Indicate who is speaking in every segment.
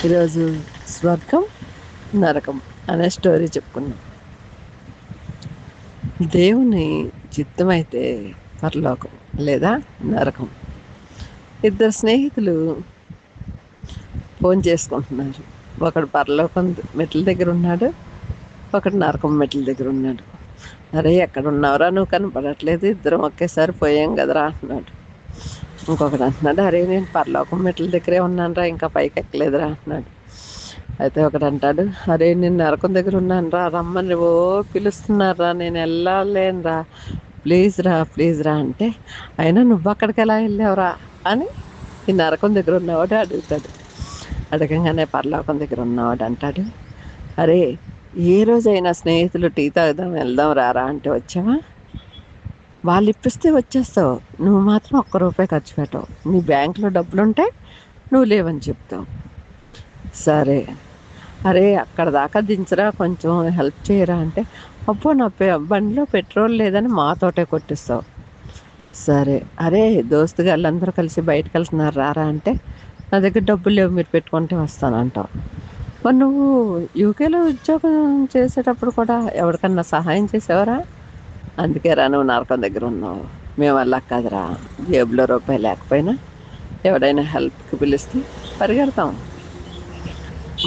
Speaker 1: ఈరోజు స్వర్గం నరకం అనే స్టోరీ చెప్పుకున్నాం. దేవుని చిత్తమైతే పరలోకం లేదా నరకం. ఇద్దరు స్నేహితులు ఫోన్ చేసుకుంటున్నారు. ఒకడు పరలోకం మెట్ల దగ్గర ఉన్నాడు, ఒకడు నరకం మెట్ల దగ్గర ఉన్నాడు. అరే ఎక్కడున్నావురా, నువ్వు కనపడట్లేదు, ఇద్దరం ఒకేసారి పోయాం కదరా అంటున్నాడు. ఇంకొకడు అంటున్నాడు, అరే నేను పరలోకం మెట్ల దగ్గరే ఉన్నాను రా, ఇంకా పైకి ఎక్కలేదురా అంటున్నాడు. అయితే ఒకడు అంటాడు, అరే నేను నరకం దగ్గర ఉన్నాను రా, రమ్మని ఓ పిలుస్తున్నారా, నేను వెళ్ళలేనురా, ప్లీజ్ రా అంటే, అయినా నువ్వు అక్కడికి ఎలా వెళ్ళావురా అని ఈ నరకం దగ్గర ఉన్నవాడు అడుగుతాడు. అడగంగానే పరలోకం దగ్గర ఉన్నవాడు అంటాడు, అరే ఏ రోజైనా స్నేహితులు టీ తాగుదాం వెళ్దాం రారా అంటే వచ్చావా? వాళ్ళు ఇప్పిస్తే వచ్చేస్తావు, నువ్వు మాత్రం ₹1 ఖర్చు పెట్టవు. నీ బ్యాంకులో డబ్బులుంటే నువ్వు లేవని చెప్తావు. సరే, అరే అక్కడ దాకా దించరా, కొంచెం హెల్ప్ చేయరా అంటే, అబ్బో నా బండిలో పెట్రోల్ లేదని మాతోటే కొట్టిస్తావు. సరే, అరే దోస్తు గాళ్ళందరూ కలిసి బయటకు వెళ్తున్నారు రారా అంటే, నా దగ్గర డబ్బులు లేవు, మీరు పెట్టుకుంటే వస్తానంటావు. మరి నువ్వు యూకేలో ఉద్యోగం చేసేటప్పుడు కూడా ఎవరికన్నా సహాయం చేసేవరా? అందుకే రా నువ్వు నరకం దగ్గర ఉన్నావు. మేము అలా కాదురా, జేబులో రూపాయి లేకపోయినా ఎవడైనా హెల్ప్కి పిలిస్తే పరిగెడతాం.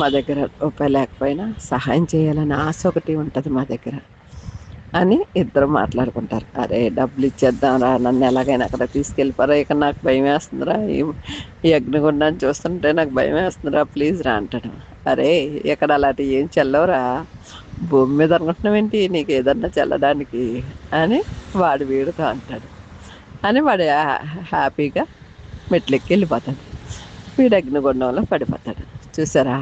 Speaker 1: మా దగ్గర రూపాయి లేకపోయినా సహాయం చేయాలని ఆశ ఒకటి ఉంటుంది మా దగ్గర అని ఇద్దరు మాట్లాడుకుంటారు. అరే డబ్బులు ఇచ్చేద్దాం రా, నన్ను ఎలాగైనా అక్కడ తీసుకెళ్ళిపోరా, ఇక నాకు భయం వేస్తుందిరా, ఈ అగ్నిగుండాన్ని చూస్తుంటే నాకు భయం వేస్తుందిరా, ప్లీజ్ రా అంటాడు. అరే ఇక్కడ అలాంటివి ఏం చెల్లవురా, భూమి మీద అనుకుంటున్నావేంటి, నీకు ఏదన్నా చల్లడానికి అని వాడు వీడుతో అంటాడు. అని వాడు హ్యాపీగా మెట్లెక్కి వెళ్ళిపోతాడు. వీడు అగ్నిగుండంలో పడిపోతాడు. చూసారా,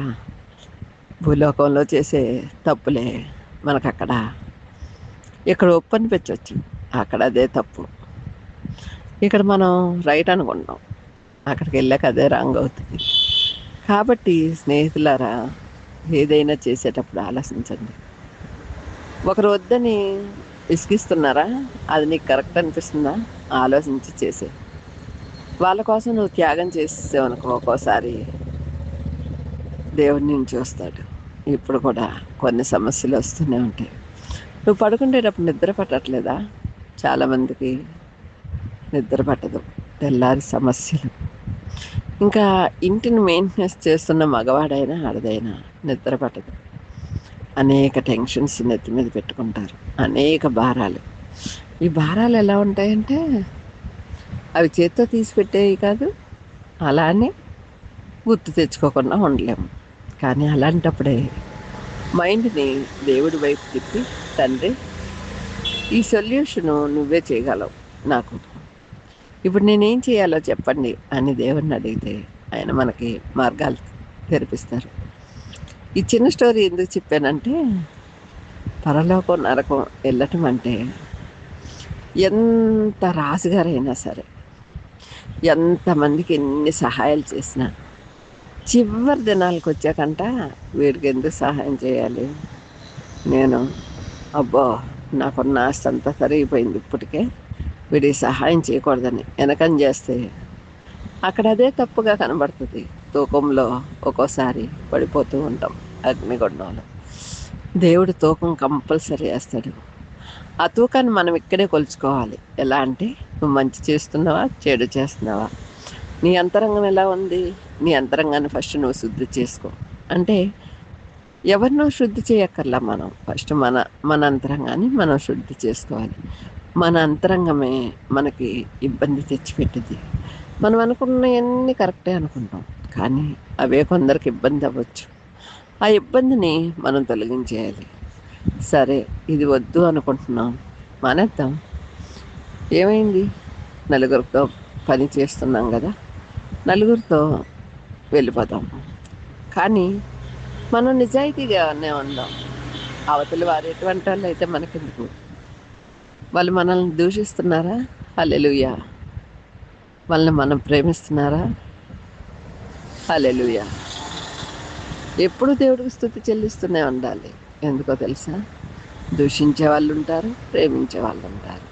Speaker 1: భూలోకంలో చేసే తప్పులే మనకు ఇక్కడ ఒప్పు అనిపించవచ్చు, అక్కడ అదే తప్పు. ఇక్కడ మనం రైట్ అనుకుంటాం, అక్కడికి వెళ్ళాక అదే రాంగ్ అవుతుంది. కాబట్టి స్నేహితులారా, ఏదైనా చేసేటప్పుడు ఆలోచించండి. ఒకరు వద్దని విసిగిస్తున్నారా, అది నీకు కరెక్ట్ అనిపిస్తుందా, ఆలోచించి చేసే. వాళ్ళ కోసం నువ్వు త్యాగం చేసేవనుకో, ఒక్కోసారి దేవుడు నిన్ను చూస్తాడు. ఇప్పుడు కూడా కొన్ని సమస్యలు వస్తూనే ఉంటాయి. నువ్వు పడుకుంటేటప్పుడు నిద్ర పట్టట్లేదా? చాలామందికి నిద్ర పట్టదు, తెల్లారి సమస్యలు. ఇంకా ఇంటిని మెయింటెనెన్స్ చేస్తున్న మగవాడైనా ఆడదైనా నిద్ర పట్టదు. అనేక టెన్షన్స్ నెత్తి మీద పెట్టుకుంటారు, అనేక భారాలు. ఈ భారాలు ఎలా ఉంటాయంటే అవి చేత్తో తీసి పెట్టేవి కాదు, అలా అని గుర్తు తెచ్చుకోకుండా ఉండలేము. కానీ అలాంటప్పుడే మైండ్ని దేవుడి వైపు తిప్పి, తండ్రి ఈ సొల్యూషను నువ్వే చేయగలవు, నాకు ఇప్పుడు నేనేం చేయాలో చెప్పండి అని దేవుడిని అడిగితే ఆయన మనకి మార్గాలు తెరిపిస్తారు. ఈ చిన్న స్టోరీ ఎందుకు చెప్పానంటే, పరలోకం నరకం వెళ్ళటం అంటే ఎంత రాజుగారైనా సరే, ఎంతమందికి ఎన్ని సహాయాలు చేసినా చివరి దినాలకు వచ్చాకంట వీడికి ఎందుకు సహాయం చేయాలి, నేను అబ్బో నాకున్న ఆస్తి అంతా సరిగిపోయింది ఇప్పటికే, వీడికి సహాయం చేయకూడదని వెనకని చేస్తే అక్కడ అదే తప్పుగా కనబడుతుంది. తూకంలో ఒక్కోసారి పడిపోతూ ఉంటాం అగ్నిగుండంలో. దేవుడు తూకం కంపల్సరీ వేస్తాడు. ఆ తూకాన్ని మనం ఇక్కడే కొలుచుకోవాలి. ఎలా అంటే, నువ్వు మంచి చేస్తున్నావా, చెడు చేస్తున్నావా, నీ అంతరంగం ఎలా ఉంది, నీ అంతరంగాన్ని ఫస్ట్ నువ్వు శుద్ధి చేసుకో. అంటే ఎవరినో శుద్ధి చేయక్కర్లా, మనం ఫస్ట్ మన అంతరంగాన్ని మనం శుద్ధి చేసుకోవాలి. మన అంతరంగమే మనకి ఇబ్బంది తెచ్చిపెట్టింది. మనం అనుకున్నవన్నీ కరెక్టే అనుకుంటాం, కానీ అవే కొందరికి ఇబ్బంది అవ్వచ్చు. ఆ ఇబ్బందిని మనం తొలగించేయాలి. సరే ఇది వద్దు అనుకుంటున్నాం, మానేద్దాం. ఏమైంది, నలుగురితో పని చేస్తున్నాం కదా, నలుగురితో వెళ్ళిపోతాం. కానీ మనం నిజాయితీగానే ఉందాం. అవతలి వారు ఎటువంటి వాళ్ళు అయితే మనకెందుకు, వాళ్ళు మనల్ని దూషిస్తున్నారా, హల్లెలూయా, వాళ్ళని మనం ప్రేమిస్తున్నారా, హల్లెలూయా. ఎప్పుడు దేవుడికి స్తుతి చెల్లిస్తూనే ఉండాలి. ఎందుకో తెలుసా, దూషించే వాళ్ళు ఉంటారు, ప్రేమించే వాళ్ళు ఉంటారు.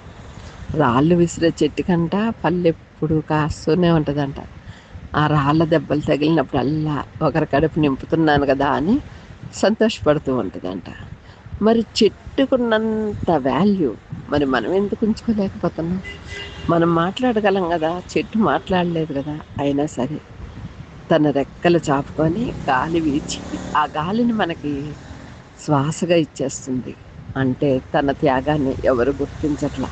Speaker 1: రాళ్ళు విసిరే చెట్టుకంట పళ్ళు ఎప్పుడు కాస్తూనే ఉంటుందంట. ఆ రాళ్ళ దెబ్బలు తగిలినప్పుడల్లా ఒకరి కడుపు నింపుతున్నాను కదా అని సంతోషపడుతూ ఉంటుందంట. మరి చెట్టుకున్నంత వాల్యూ మరి మనం ఎందుకు ఉంచుకోలేకపోతున్నాం? మనం మాట్లాడగలం కదా, చెట్టు మాట్లాడలేదు కదా. అయినా సరే తన రెక్కలు చాపుకొని గాలి వీచి ఆ గాలిని మనకి శ్వాసగా ఇచ్చేస్తుంది. అంటే తన త్యాగాన్ని ఎవరు గుర్తించట్లా.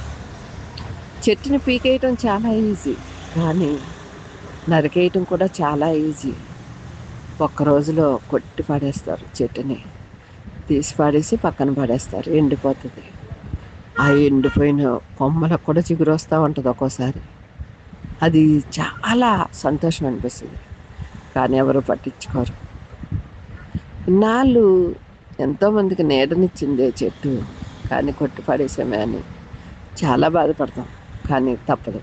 Speaker 1: చెట్టుని పీకేయటం చాలా ఈజీ, కానీ నరికేయటం కూడా చాలా ఈజీ. ఒక్క రోజులో కొట్టి పడేస్తారు చెట్టుని, తీసి పడేసి పక్కన పడేస్తారు, ఎండిపోతుంది. ఆ ఎండిపోయిన కొమ్మలకు కూడా చిగురు వస్తూ ఉంటుంది ఒక్కోసారి. అది చాలా సంతోషం అనిపిస్తుంది, కానీ ఎవరు పట్టించుకోరు. ఇన్నాళ్ళు ఎంతోమందికి నీడనిచ్చిందే చెట్టు, కానీ కొట్టి పడేసామే అని చాలా బాధపడతాం. కానీ తప్పదు,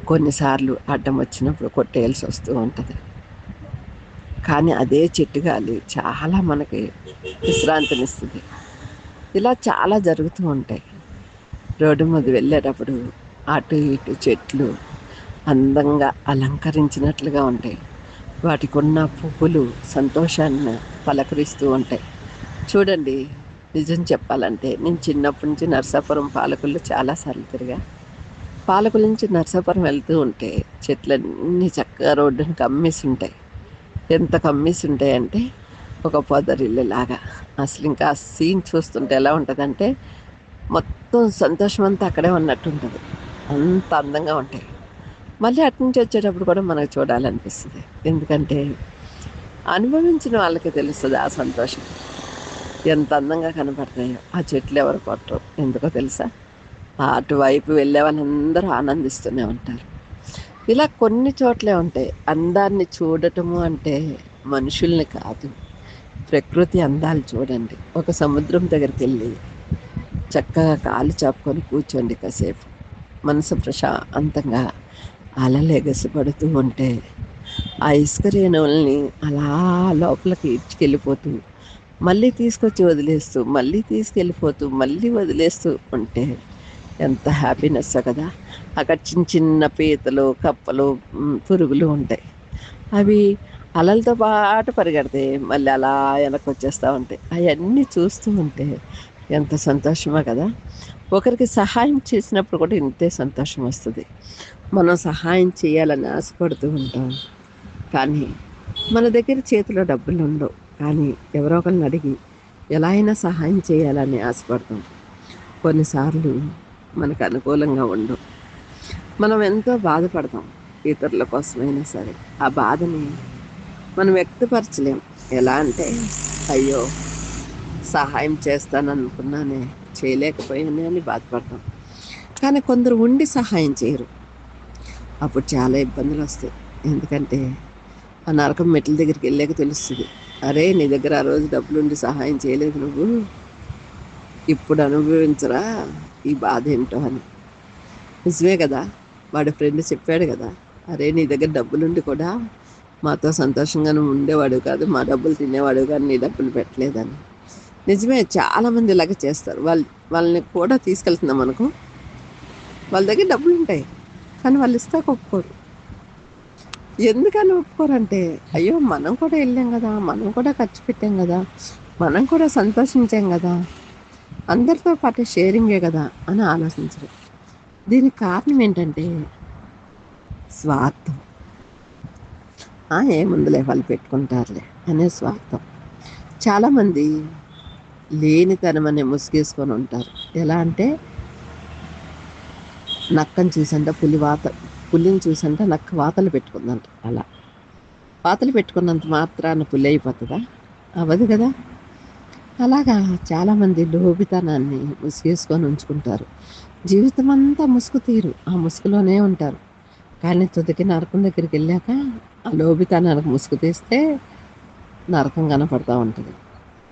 Speaker 1: కొన్నిసార్లు అడ్డం వచ్చినప్పుడు కొట్టేయాల్సి వస్తూ ఉంటుంది. కానీ అదే చెట్టు గాలి చాలా మనకి విశ్రాంతినిస్తుంది. ఇలా చాలా జరుగుతూ ఉంటాయి. రోడ్డు మీద వెళ్ళేటప్పుడు అటు ఇటు చెట్లు అందంగా అలంకరించినట్లుగా ఉంటాయి. వాటికి ఉన్న పువ్వులు సంతోషాన్ని పలకరిస్తూ ఉంటాయి. చూడండి, నిజం చెప్పాలంటే నేను చిన్నప్పటి నుంచి నరసాపురం పాలకులు చాలాసార్లు తిరిగా. పాలకుల నుంచి నరసాపురం వెళ్తూ ఉంటే చెట్లన్నీ చక్కగా రోడ్డుని కమ్మేసి ఉంటాయి. ఎంత కమ్మేసి ఉంటాయంటే ఒక పొదరిల్లు లాగా. అసలు ఇంకా ఆ సీన్ చూస్తుంటే ఎలా ఉంటుందంటే మొత్తం సంతోషం అంతా అక్కడే ఉన్నట్టు ఉంటుంది. అంత అందంగా ఉంటాయి. మళ్ళీ అటు నుంచి వచ్చేటప్పుడు కూడా మనకు చూడాలనిపిస్తుంది. ఎందుకంటే అనుభవించిన వాళ్ళకి తెలుస్తుంది ఆ సంతోషం ఎంత అందంగా కనపడతాయో. ఆ చెట్లు ఎవరు కొట్టరు, ఎందుకో తెలుసా? అటువైపు వెళ్ళే వాళ్ళందరూ ఆనందిస్తూనే ఉంటారు. ఇలా కొన్ని చోట్లే ఉంటాయి. అందాన్ని చూడటము అంటే మనుషుల్ని కాదు, ప్రకృతి అందాలు చూడండి. ఒక సముద్రం దగ్గరికి వెళ్ళి చక్కగా కాలు చాపుకొని కూర్చోండి కాసేపు. మనసు ప్రశాంతంగా అలలు ఎగసిపడుతూ ఉంటే ఆ ఇసుక రేణువుల్ని అలా లోపలికి ఇడ్చుకెళ్ళిపోతూ మళ్ళీ తీసుకొచ్చి వదిలేస్తూ మళ్ళీ తీసుకెళ్ళిపోతూ మళ్ళీ వదిలేస్తూ ఉంటే ఎంత హ్యాపీనెస్ కదా. అక్కడ చిన్న చిన్న పీతలు, కప్పలు, పురుగులు ఉంటాయి. అవి అలలతో పాటు పరిగెడతాయి, మళ్ళీ అలా వెనక్కి వచ్చేస్తూ ఉంటాయి. అవన్నీ చూస్తూ ఉంటే ఎంత సంతోషమో కదా. ఒకరికి సహాయం చేసినప్పుడు కూడా ఇంతే సంతోషం వస్తుంది. మనం సహాయం చేయాలని ఆశపడుతూ ఉంటాం, కానీ మన దగ్గర చేతిలో డబ్బులు ఉండవు. కానీ ఎవరో ఒకరిని అడిగి ఎలా అయినా సహాయం చేయాలని ఆశపడతాం. కొన్నిసార్లు మనకు అనుకూలంగా ఉండవు. మనం ఎంతో బాధపడతాం ఇతరుల కోసమైనా సరే. ఆ బాధని మనం వ్యక్తపరచలేం. ఎలా అంటే అయ్యో సహాయం చేస్తాననుకున్నానే, చేయలేకపోయానే అని బాధపడతాం. కానీ కొందరు ఉండి సహాయం చేయరు, అప్పుడు చాలా ఇబ్బందులు వస్తాయి. ఎందుకంటే ఆ నరకం మెట్ల దగ్గరికి వెళ్ళాక తెలుస్తుంది, అరే నీ దగ్గర ఆ రోజు డబ్బులుండి సహాయం చేయలేదు నువ్వు, ఇప్పుడు అనుభవించరా ఈ బాధ ఏంటో అని. నిజమే కదా. వాడి ఫ్రెండ్ చెప్పాడు కదా, అరే నీ దగ్గర డబ్బులుండి కూడా మాతో సంతోషంగా నువ్వు ఉండేవాడు కాదు, మా డబ్బులు తినేవాడు కానీ నీ డబ్బులు పెట్టలేదని. నిజమే, చాలామంది ఇలాగే చేస్తారు. వాళ్ళని కూడా తీసుకెళ్తున్నాం అనుకో, వాళ్ళ దగ్గర డబ్బులు ఉంటాయి కానీ వాళ్ళు ఇస్తాక ఒప్పుకోరు. ఎందుకని ఒప్పుకోరంటే అయ్యో మనం కూడా వెళ్ళాం కదా, మనం కూడా ఖర్చు పెట్టాం కదా, మనం కూడా సంతోషించాం కదా, అందరితో పాటు షేరింగే కదా అని ఆలోచించరు. దీనికి కారణం ఏంటంటే స్వార్థం. ఏముందులే వాళ్ళు పెట్టుకుంటారులే అనే స్వార్థం. చాలామంది లేనితనం అనే ముసుగేసుకొని ఉంటారు. ఎలా అంటే నక్కని చూసంట పులిని చూసంట నక్క వాతలు పెట్టుకుందంట. అలా వాతలు పెట్టుకున్నంత మాత్రాన పులి అయిపోతుందా? అవ్వదు కదా. అలాగా చాలామంది లోబితనాన్ని ముసుగేసుకొని ఉంచుకుంటారు. జీవితం అంతా ముసుగు తీరు, ఆ ముసుగులోనే ఉంటారు. కానీ తుదికి నరకం దగ్గరికి వెళ్ళాక ఆ లోబితనానికి ముసుగు తీస్తే నరకం కనపడుతూ ఉంటుంది.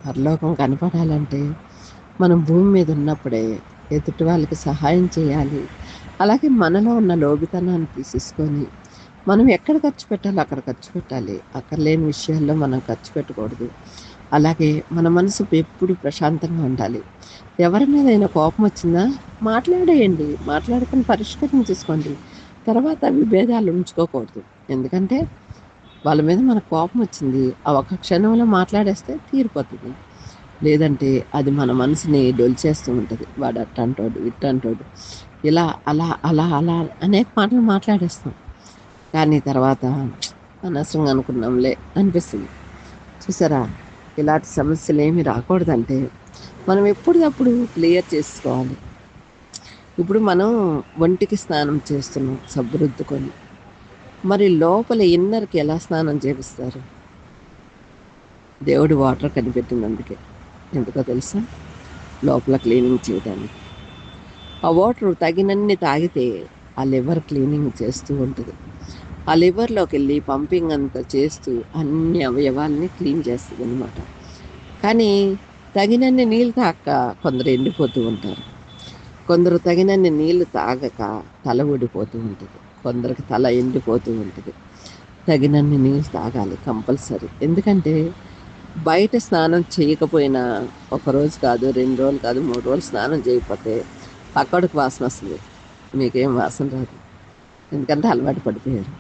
Speaker 1: పరలోకం కనపడాలంటే మనం భూమి మీద ఉన్నప్పుడే ఎదుటి వాళ్ళకి సహాయం చేయాలి. అలాగే మనలో ఉన్న లోబితనాన్ని తీసేసుకొని మనం ఎక్కడ ఖర్చు పెట్టాలో అక్కడ ఖర్చు పెట్టాలి. అక్కర్లేని విషయాల్లో మనం ఖర్చు పెట్టకూడదు. అలాగే మన మనసు ఎప్పుడు ప్రశాంతంగా ఉండాలి. ఎవరి మీదైనా కోపం వచ్చిందా మాట్లాడేయండి, మాట్లాడుకొని పరిష్కరించేసుకోండి. తర్వాత విభేదాలు ఉంచుకోకూడదు. ఎందుకంటే వాళ్ళ మీద మనకు కోపం వచ్చింది, ఆ ఒక్క క్షణంలో మాట్లాడేస్తే తీరిపోతుంది. లేదంటే అది మన మనసుని డొలిచేస్తూ ఉంటుంది. వాడు అట్టంటోడు, ఇట్టంటోడు, ఇలా అలా అలా అలా అనేక మాటలు మాట్లాడేస్తాం. కానీ తర్వాత అనవసరంగా అనుకున్నాంలే అనిపిస్తుంది. చూసారా, ఇలాంటి సమస్యలు ఏమి రాకూడదంటే మనం ఎప్పటికప్పుడు క్లియర్ చేసుకోవాలి. ఇప్పుడు మనం ఒంటికి స్నానం చేస్తున్నాం సబ్బు రుద్దుకొని, మరి లోపల ఇన్నర్కి ఎలా స్నానం చేపిస్తారు? దేవుడు వాటర్ కనిపెట్టింది అందుకే. ఎందుకో తెలుసా? లోపల క్లీనింగ్ చేయడానికి. ఆ వాటర్ తగినన్ని తాగితే ఆ లివర్ క్లీనింగ్ చేస్తూ ఉంటుంది. ఆ లివర్లోకి వెళ్ళి పంపింగ్ అంతా చేస్తూ అన్ని అవయవాల్ని క్లీన్ చేస్తుంది అనమాట. కానీ తగినన్ని నీళ్ళు తాగక కొందరు ఎండిపోతూ ఉంటారు. కొందరు తగినన్ని నీళ్లు తాగక తల ఊడిపోతూ ఉంటుంది. కొందరికి తల ఎండిపోతూ ఉంటుంది. తగినన్ని నీళ్ళు తాగాలి కంపల్సరీ. ఎందుకంటే బయట స్నానం చేయకపోయినా ఒకరోజు కాదు, 2 రోజులు కాదు, 3 రోజులు స్నానం చేయకపోతే పక్కడికి వాసన వస్తుంది, మీకేం వాసన రాదు. ఎందుకంటే అలవాటు పడిపోయారు.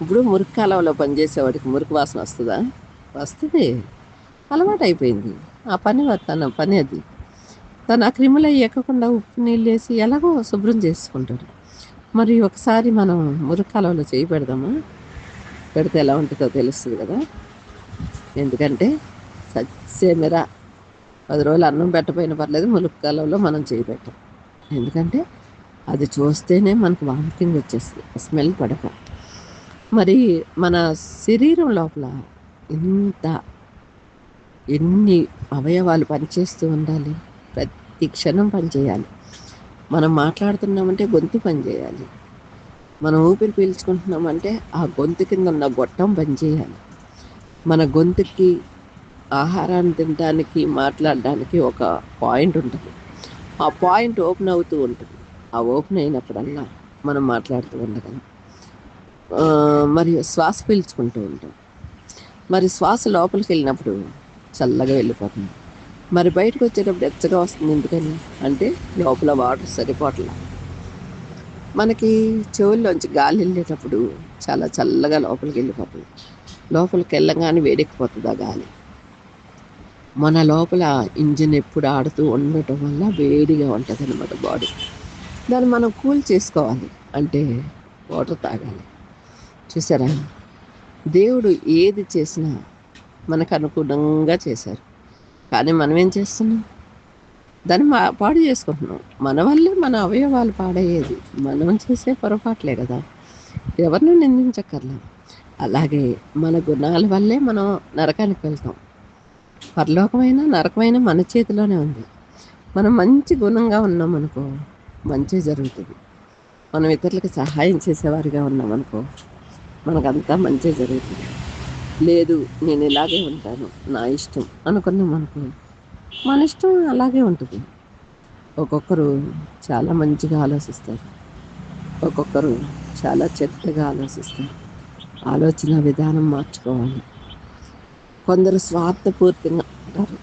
Speaker 1: ఇప్పుడు మురికి కాలంలో పనిచేసేవాడికి మురికి వాసన వస్తుందా? వస్తుంది. అలవాటు అయిపోయింది. ఆ పని తన పని అది. తను ఆ క్రిములు ఎక్కకుండా ఉప్పు నీళ్ళు వేసి ఎలాగో శుభ్రం చేసుకుంటాడు. మరి ఒకసారి మనం మురికి కాలంలో చేయి పెడదామా? పెడితే ఎలా ఉంటుందో తెలుస్తుంది కదా. ఎందుకంటే సత్యమిరా 10 రోజులు అన్నం పెట్టపోయినా పర్లేదు, మురికి కాలంలో మనం చేయి పెట్టాం. ఎందుకంటే అది చూస్తేనే మనకు వామిటింగ్ వచ్చేస్తుంది, స్మెల్ పడక. మరి మన శరీరం లోపల ఇంత ఎన్ని అవయవాలు పనిచేస్తూ ఉండాలి, ప్రతి క్షణం పనిచేయాలి. మనం మాట్లాడుతున్నామంటే గొంతు పనిచేయాలి. మనం ఊపిరి పీల్చుకుంటున్నామంటే ఆ గొంతు కింద ఉన్న గొట్టం పనిచేయాలి. మన గొంతుకి ఆహారాన్ని తినడానికి, మాట్లాడడానికి ఒక పాయింట్ ఉంటుంది. ఆ పాయింట్ ఓపెన్ అవుతూ ఉంటుంది. ఆ ఓపెన్ అయినప్పుడల్లా మనం మాట్లాడుతూ ఉండగలం. మరియు శ్వాస పీల్చుకుంటూ ఉంటాం. మరి శ్వాస లోపలికి వెళ్ళినప్పుడు చల్లగా వెళ్ళిపోతుంది. మరి బయటకు వచ్చేటప్పుడు ఎచ్చగా వస్తుంది. ఎందుకని అంటే లోపల వాటర్ సరిపోవట్లా. మనకి చెవుల్లోంచి గాలి వెళ్ళేటప్పుడు చాలా చల్లగా లోపలికి వెళ్ళిపోతుంది. లోపలికి వెళ్ళగానే వేడెక్కిపోతుంది ఆ గాలి. మన లోపల ఇంజిన్ ఎప్పుడు ఆడుతూ ఉండటం వల్ల వేడిగా ఉంటుంది అన్నమాట బాడీ. దాన్ని మనం కూల్ చేసుకోవాలి అంటే వాటర్ తాగాలి. చూసారా, దేవుడు ఏది చేసినా మనకు అనుగుణంగా చేశారు. కానీ మనం ఏం చేస్తున్నాం? దాన్ని పాడు చేసుకుంటున్నాం. మన వల్లే మన అవయవాలు పాడయ్యేది మనం చేసే పొరపాట్లే కదా. ఎవరిని నిందించక్కర్లా. అలాగే మన గుణాల వల్లే మనం నరకానికి వెళ్తాం. పరలోకమైన నరకమైన మన చేతిలోనే ఉంది. మనం మంచి గుణంగా ఉన్నామనుకో మంచి జరుగుతుంది. మనం ఇతరులకు సహాయం చేసేవారిగా ఉన్నామనుకో మనకంతా మంచి జరుగుతుంది. లేదు నేను ఇలాగే ఉంటాను, నా ఇష్టం అనుకున్నామనుకో మన ఇష్టం అలాగే ఉంటుంది. ఒక్కొక్కరు చాలా మంచిగా ఆలోచిస్తారు, ఒక్కొక్కరు చాలా చెడ్డగా ఆలోచిస్తారు. ఆలోచన విధానం మార్చుకోవాలి. కొందరు స్వార్థపూర్తిగా ఉంటారు.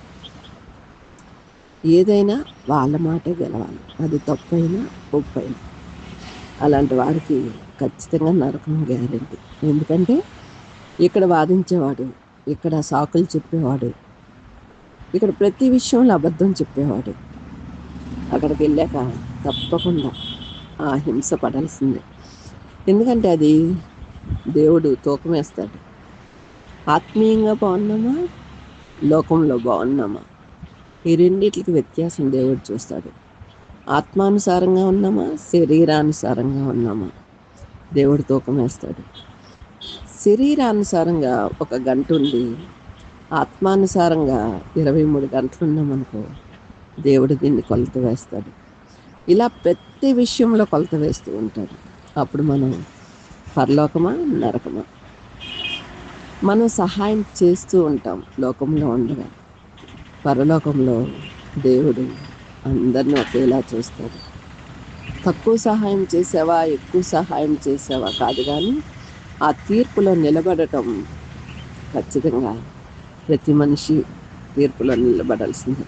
Speaker 1: ఏదైనా వాళ్ళ మాటే గెలవాలి, అది తప్పైనా ఒప్పైనా. అలాంటి వారికి ఖచ్చితంగా నరకం గ్యారెంటీ. ఎందుకంటే ఇక్కడ వాదించేవాడు, ఇక్కడ సాకులు చెప్పేవాడు, ఇక్కడ ప్రతి విషయంలో అబద్ధం చెప్పేవాడు అక్కడికి వెళ్ళాక తప్పకుండా ఆ హింస పడాల్సిందే. ఎందుకంటే అది దేవుడు తూకం వేస్తాడు. ఆత్మీయంగా బాగున్నామా, లోకంలో బాగున్నామా, ఈ రెండింటికి వ్యత్యాసం దేవుడు చూస్తాడు. ఆత్మానుసారంగా ఉన్నామా, శరీరానుసారంగా ఉన్నామా, దేవుడు తూకం వేస్తాడు. శరీరానుసారంగా 1 గంట ఉండి ఆత్మానుసారంగా 23 గంటలు ఉన్నామనుకో దేవుడు దీన్ని కొలత వేస్తాడు. ఇలా ప్రతి విషయంలో కొలత వేస్తూ ఉంటాడు. అప్పుడు మనం పరలోకమా నరకమా? మనం సహాయం చేస్తూ ఉంటాం లోకంలో ఉండగా. పరలోకంలో దేవుడు అందరినీ ఒకేలా చూస్తాడు. తక్కువ సహాయం చేసావా, ఎక్కువ సహాయం చేసావా కాదు, కానీ ఆ తీర్పులో నిలబడటం ఖచ్చితంగా ప్రతి మనిషి తీర్పులో నిలబడాల్సిందే.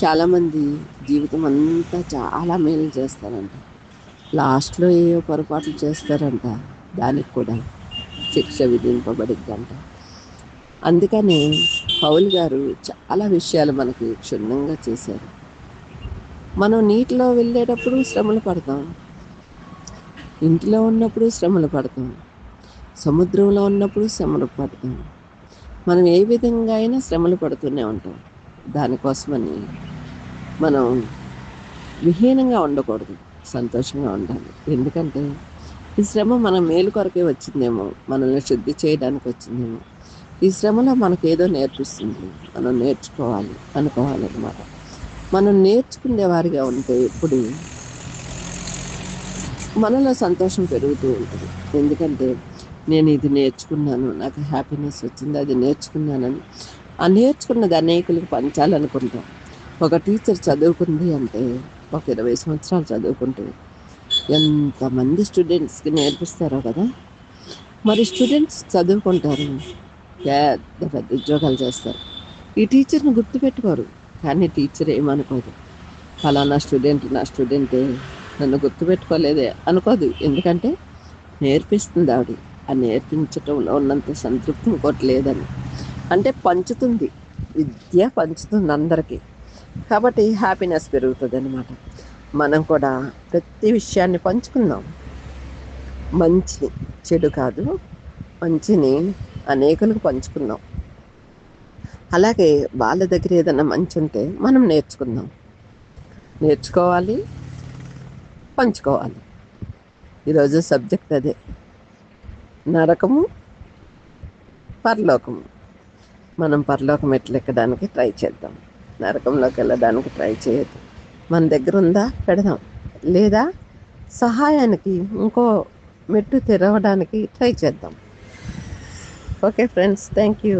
Speaker 1: చాలామంది జీవితం అంతా చాలా మేలు చేస్తారంట, లాస్ట్లో ఏవో పొరపాట్లు చేస్తారంట. దానికి కూడా శిక్ష విధింపబడిద్దంట. అందుకని పౌలు గారు చాలా విషయాలు మనకి క్షుణ్ణంగా చేశారు. మనం నీటిలో వెళ్ళేటప్పుడు శ్రమలు పడతాం, ఇంటిలో ఉన్నప్పుడు శ్రమలు పడతాం, సముద్రంలో ఉన్నప్పుడు శ్రమలు పడతాం. మనం ఏ విధంగా అయినా శ్రమలు పడుతూనే ఉంటాం. దానికోసమని మనం విహీనంగా ఉండకూడదు, సంతోషంగా ఉండాలి. ఎందుకంటే ఈ శ్రమ మన మేలు కొరకే వచ్చిందేమో, మనల్ని శుద్ధి చేయడానికి వచ్చిందేమో. ఈ శ్రమలో మనకేదో నేర్పిస్తుంది, మనం నేర్చుకోవాలి అనుకోవాలన్నమాట. మనం నేర్చుకునే వారిగా ఉంటే ఎప్పుడు మనలో సంతోషం పెరుగుతూ ఉంటుంది. ఎందుకంటే నేను ఇది నేర్చుకున్నాను, నాకు హ్యాపీనెస్ వచ్చింది, అది నేర్చుకున్నానని ఆ నేర్చుకున్నది అనేకులకు పంచాలనుకుంటాం. ఒక టీచర్ చదువుకుంది అంటే, ఒక 20 సంవత్సరాలు చదువుకుంటే ఎంతమంది స్టూడెంట్స్కి నేర్పిస్తారో కదా. మరి స్టూడెంట్స్ చదువుకుంటారు, పెద్ద పెద్ద ఉద్యోగాలు చేస్తారు. ఈ టీచర్ని గుర్తుపెట్టుకోరు, కానీ టీచర్ ఏమనుకోదు, ఫలానా స్టూడెంట్ నా స్టూడెంటే, నన్ను గుర్తుపెట్టుకోలేదే అనుకోదు. ఎందుకంటే నేర్పిస్తుంది ఆవిడ. ఆ నేర్పించటంలో ఉన్నంత సంతృప్తి ఇంకోటి లేదని. అంటే పంచుతుంది, విద్య పంచుతుంది అందరికీ. కాబట్టి హ్యాపీనెస్ పెరుగుతుంది అనమాట. మనం కూడా ప్రతి విషయాన్ని పంచుకుందాం. మంచిని, చెడు కాదు, మంచిని అనేకులకు పంచుకుందాం. అలాగే వాళ్ళ దగ్గర ఏదైనా మంచి ఉంటే మనం నేర్చుకోవాలి, పంచుకోవాలి. ఈరోజు సబ్జెక్ట్ అదే, నరకము, పరలోకము. మనం పరలోకం ఎక్కడానికి ట్రై చేద్దాం, నరకంలోకి వెళ్ళడానికి ట్రై చేయొద్దు. మన దగ్గర ఉందా పెడదాం, లేదా సహాయానికి ఇంకో మెట్టు తెరవడానికి ట్రై చేద్దాం. Okay friends, thank you.